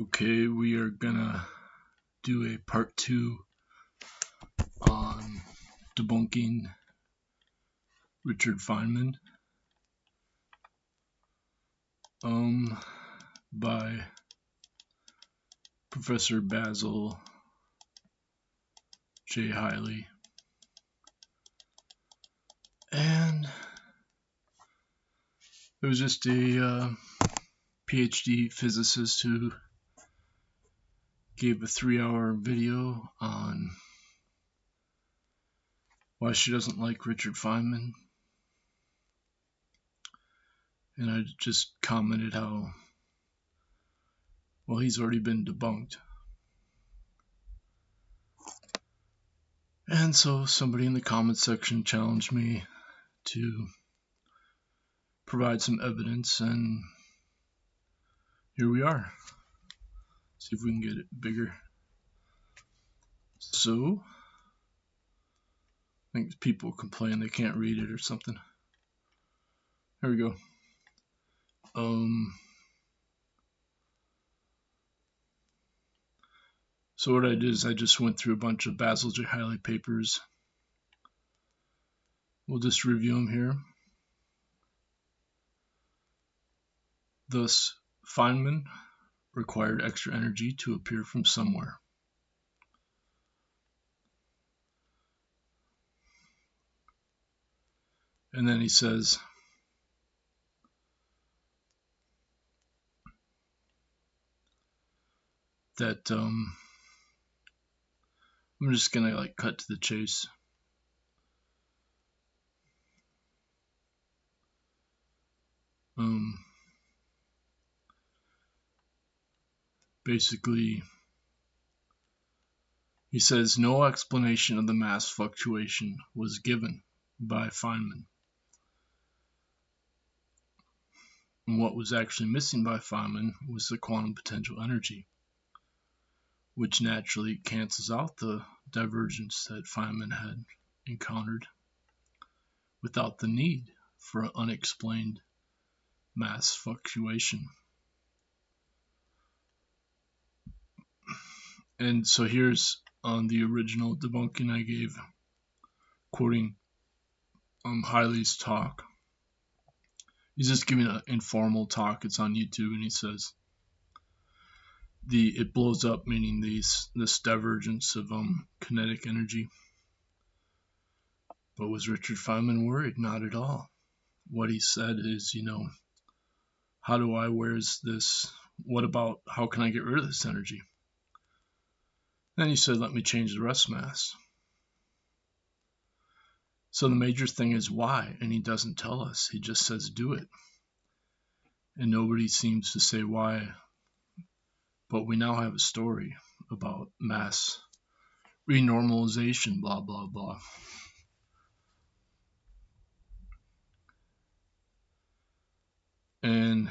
Okay, we are gonna do a part 2 on debunking Richard Feynman by Professor Basil J. Hiley. And it was just a PhD physicist who gave a 3-hour video on why she doesn't like Richard Feynman. And I just commented how, well, he's already been debunked. And so somebody in the comment section challenged me to provide some evidence, and here we are. See if we can get it bigger. So, I think people complain they can't read it or something. Here we go. So what I did is I just went through a bunch of Basil J. Hiley papers. We'll just review them here. Thus, Feynman required extra energy to appear from somewhere. And then he says that I'm just gonna cut to the chase. Basically, he says no explanation of the mass fluctuation was given by Feynman. And what was actually missing by Feynman was the quantum potential energy, which naturally cancels out the divergence that Feynman had encountered without the need for an unexplained mass fluctuation. And so here's on the original debunking I gave, quoting Hiley's talk. He's just giving an informal talk. It's on YouTube, and he says it blows up, meaning this divergence of kinetic energy. But was Richard Feynman worried? Not at all. What he said is, how do I, where's this, what about, how can I get rid of this energy? Then he said, let me change the rest mass. So the major thing is why, and he doesn't tell us. He just says do it. And nobody seems to say why. But we now have a story about mass renormalization, blah, blah, blah. And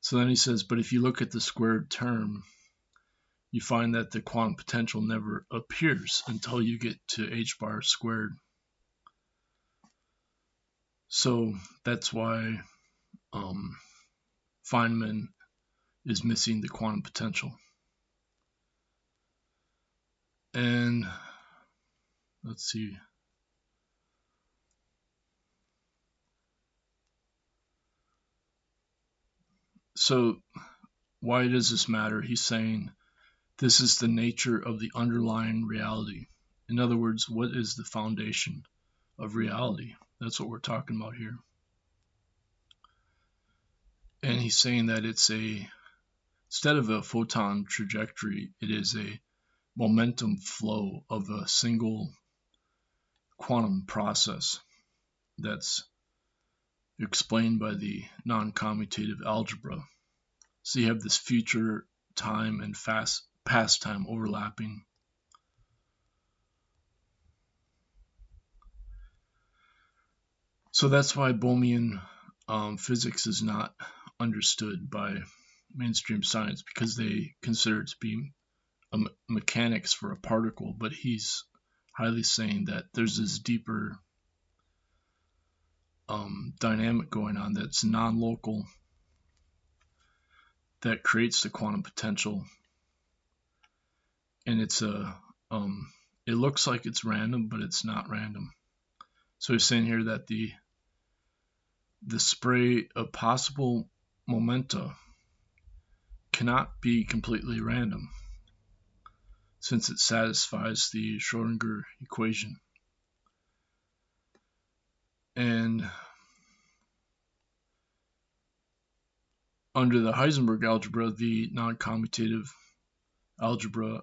so then he says, but if you look at the squared term, you find that the quantum potential never appears until you get to h bar squared. So that's why Feynman is missing the quantum potential. And let's see. So why does this matter? He's saying this is the nature of the underlying reality. In other words, what is the foundation of reality? That's what we're talking about here. And he's saying that it's instead of a photon trajectory, it is a momentum flow of a single quantum process that's explained by the noncommutative algebra. So you have this future time and past time overlapping. So that's why Bohmian physics is not understood by mainstream science, because they consider it to be mechanics for a particle, but he's Hiley saying that there's this deeper dynamic going on that's non-local, that creates the quantum potential, and it's it looks like it's random, but it's not random. So he's saying here that the spray of possible momenta cannot be completely random, since it satisfies the Schrödinger equation. And under the Heisenberg algebra, the noncommutative algebra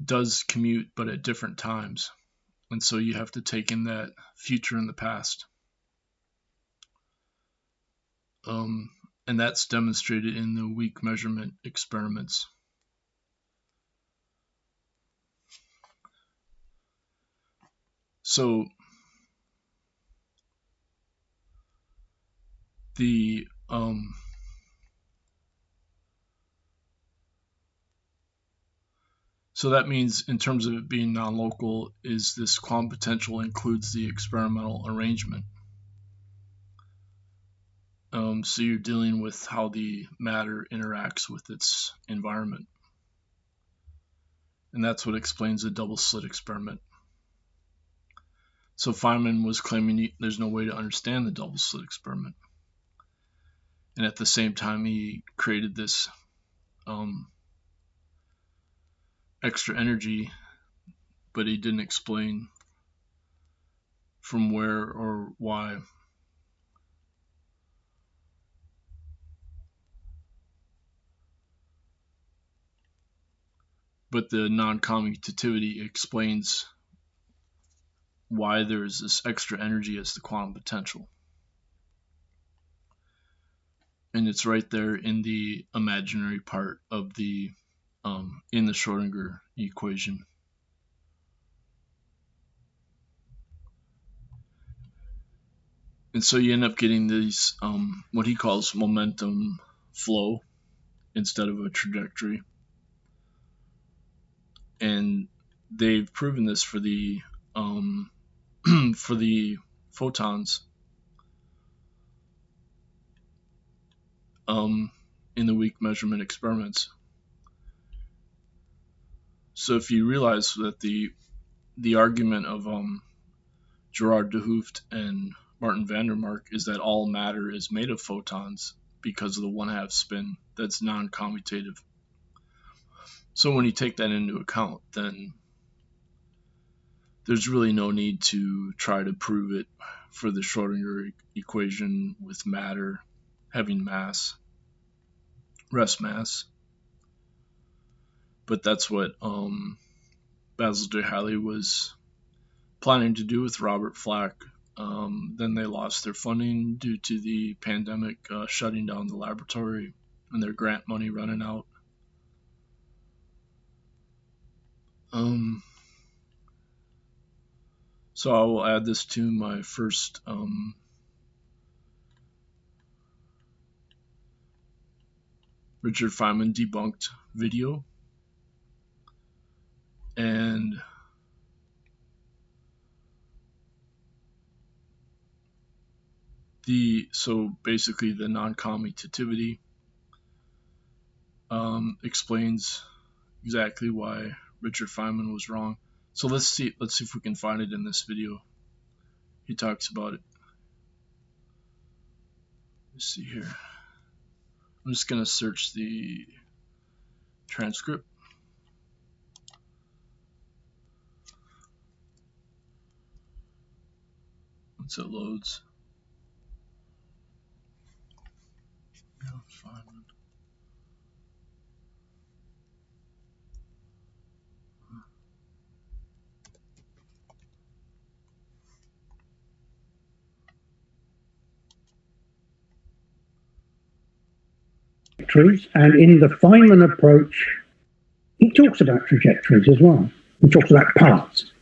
does commute, but at different times. And so you have to take in that future and the past. And that's demonstrated in the weak measurement experiments. So the so that means, in terms of it being non-local, is this quantum potential includes the experimental arrangement. So you're dealing with how the matter interacts with its environment. And that's what explains the double slit experiment. So Feynman was claiming there's no way to understand the double slit experiment. And at the same time, he created this extra energy, but he didn't explain from where or why. But the non-commutativity explains why there's this extra energy as the quantum potential. And it's right there in the imaginary part of the in the Schrödinger equation. And so you end up getting these what he calls momentum flow instead of a trajectory. And they've proven this for the for the photons in the weak measurement experiments. So if you realize that the argument of Gerard de Hooft and Martin van der Mark is that all matter is made of photons because of the 1/2 spin that's non-commutative. So when you take that into account, then there's really no need to try to prove it for the Schrödinger equation with matter having mass, rest mass. But that's what Basil J. Hiley was planning to do with Robert Flack. Then they lost their funding due to the pandemic shutting down the laboratory and their grant money running out. So I will add this to my first Richard Feynman debunked video. And so basically the non-commutativity explains exactly why Richard Feynman was wrong. So let's see if we can find it in this video. He talks about it. Let's see here. I'm just going to search the transcript. Once it loads. Yeah, Feynman. And in the Feynman approach, he talks about trajectories as well. He talks about paths.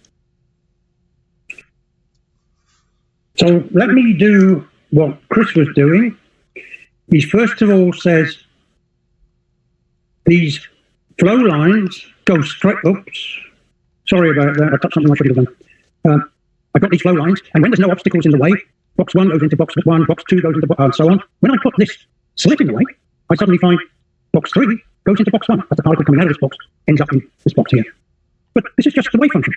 So let me do what Chris was doing. He first of all says these flow lines go straight. Oops, sorry about that. I touched something I should have done. I've got these flow lines, and when there's no obstacles in the way, box 1 goes into box 1, box 2 goes into box, and so on. When I put this slit in the way, I suddenly find box 3 goes into box 1. That's the particle coming out of this box, ends up in this box here. But this is just the wave function.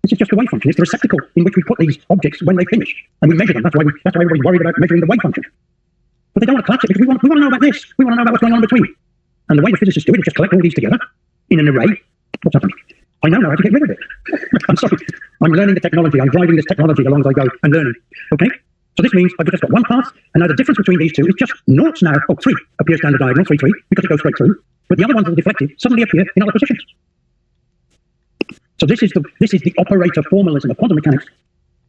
This is just the wave function. It's the receptacle in which we put these objects when they finish, and we measure them. That's why everybody's worried about measuring the wave function. But they don't want to collapse it because we want to know about this. We want to know about what's going on in between. And the way the physicists do it is just collect all these together in an array. What's happening? I now know how to get rid of it. I'm sorry. I'm learning the technology. I'm driving this technology along as I go and learning. Okay? So this means I've just got one path, and now the difference between these two is just noughts now. Oh, 3 appears down the diagonal, 3, 3, because it goes straight through. But the other ones that are deflected suddenly appear in other positions. So this is the operator formalism of quantum mechanics,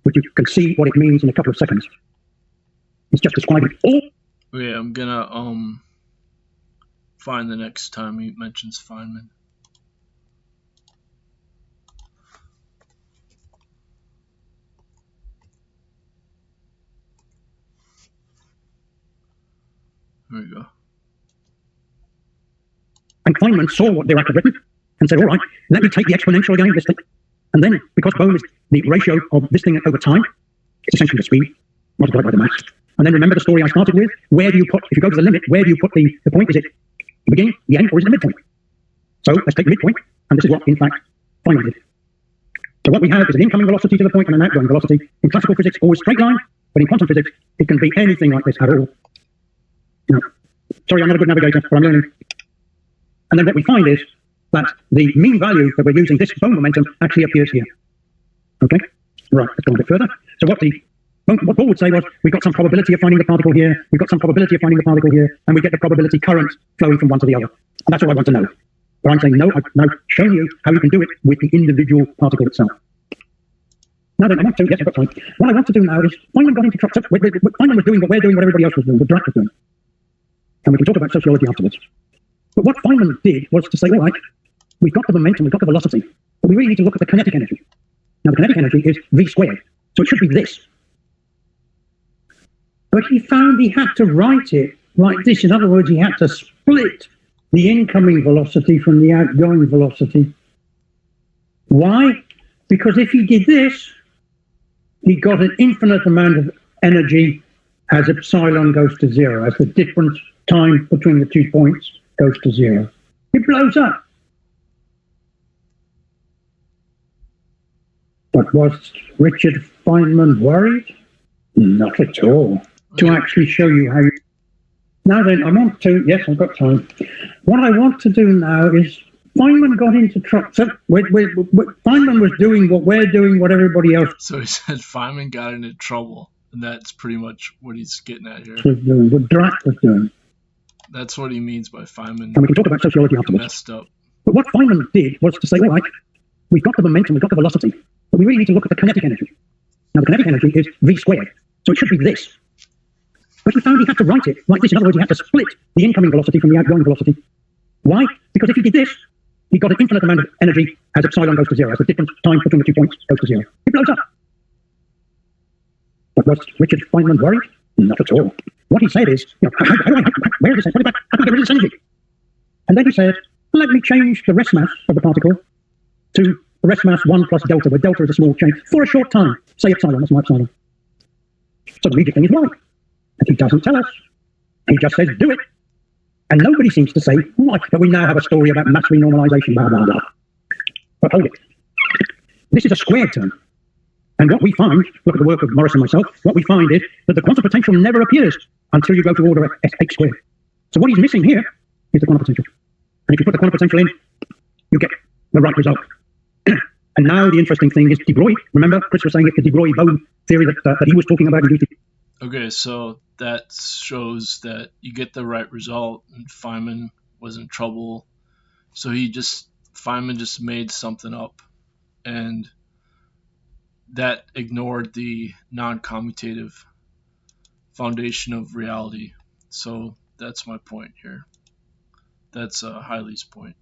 which you can see what it means in a couple of seconds. It's just describing all. Yeah, I'm gonna find the next time he mentions Feynman. There we go. And Feynman saw what Dirac had written and said, all right, let me take the exponential again of this thing. And then, because Bohm is the ratio of this thing over time, it's essentially the speed multiplied by the mass. And then remember the story I started with? Where do you put, if you go to the limit, where do you put the point? Is it the beginning, the end, or is it the midpoint? So let's take the midpoint, and this is what, in fact, Feynman did. So what we have is an incoming velocity to the point and an outgoing velocity. In classical physics, always straight line, but in quantum physics, it can be anything like this at all. No. Sorry, I'm not a good navigator, but I'm learning. And then what we find is that the mean value that we're using, this Bohm momentum, actually appears here. Okay? Right, let's go a bit further. So what Bohm would say was, we've got some probability of finding the particle here, we've got some probability of finding the particle here, and we get the probability current flowing from one to the other. And that's all I want to know. But I'm saying, no, I've now shown you how you can do it with the individual particle itself. Now then, I want to, yes, I've got time. What I want to do now is, Feynman got into trouble. Feynman was doing what we're doing, what everybody else was doing, what Dirac was doing. And we can talk about sociology afterwards. But what Feynman did was to say, all right, we've got the momentum, we've got the velocity, but we really need to look at the kinetic energy. Now, the kinetic energy is v squared, so it should be this. But he found he had to write it like this. In other words, he had to split the incoming velocity from the outgoing velocity. Why? Because if he did this, he got an infinite amount of energy as epsilon goes to 0, as the difference time between the 2 points goes to 0. It blows up. But was Richard Feynman worried? Not at all. To actually show you how you... Now then, I want to... Yes, I've got time. What I want to do now is... Feynman got into trouble. So Feynman was doing what we're doing, what everybody else... So he said Feynman got into trouble. And that's pretty much what he's getting at here. ...was doing, what Dirac was doing. That's what he means by Feynman. And we can talk about sociology afterwards. Messed up. But what Feynman did was to say, all right, we've got the momentum, we've got the velocity, but we really need to look at the kinetic energy. Now, the kinetic energy is v squared, so it should be this. But he found he had to write it like this. In other words, he had to split the incoming velocity from the outgoing velocity. Why? Because if he did this, he got an infinite amount of energy as epsilon goes to 0, as the difference time between the 2 points goes to 0. It blows up. But was Richard Feynman worried? Not at all. What he said is, where is this? How can I get rid of this energy? And then he said, let me change the rest mass of the particle to the rest mass 1 plus delta, where delta is a small change, for a short time. Say epsilon, that's my epsilon. So the immediate thing is why? And he doesn't tell us. He just says, do it. And nobody seems to say, why? But we now have a story about mass renormalization, blah, blah, blah. But hold it. This is a squared term. And what we find, look at the work of Maurice and myself, what we find is that the quantum potential never appears until you go to order h squared. So what he's missing here is the quantum potential. And if you put the quantum potential in, you get the right result. And now the interesting thing is de Broglie. Remember, Chris was saying it's the de Broglie-Bohm theory that he was talking about. Okay, so that shows that you get the right result, and Feynman was in trouble. So Feynman just made something up, and that ignored the non-commutative foundation of reality. So that's my point here. That's Hiley's point.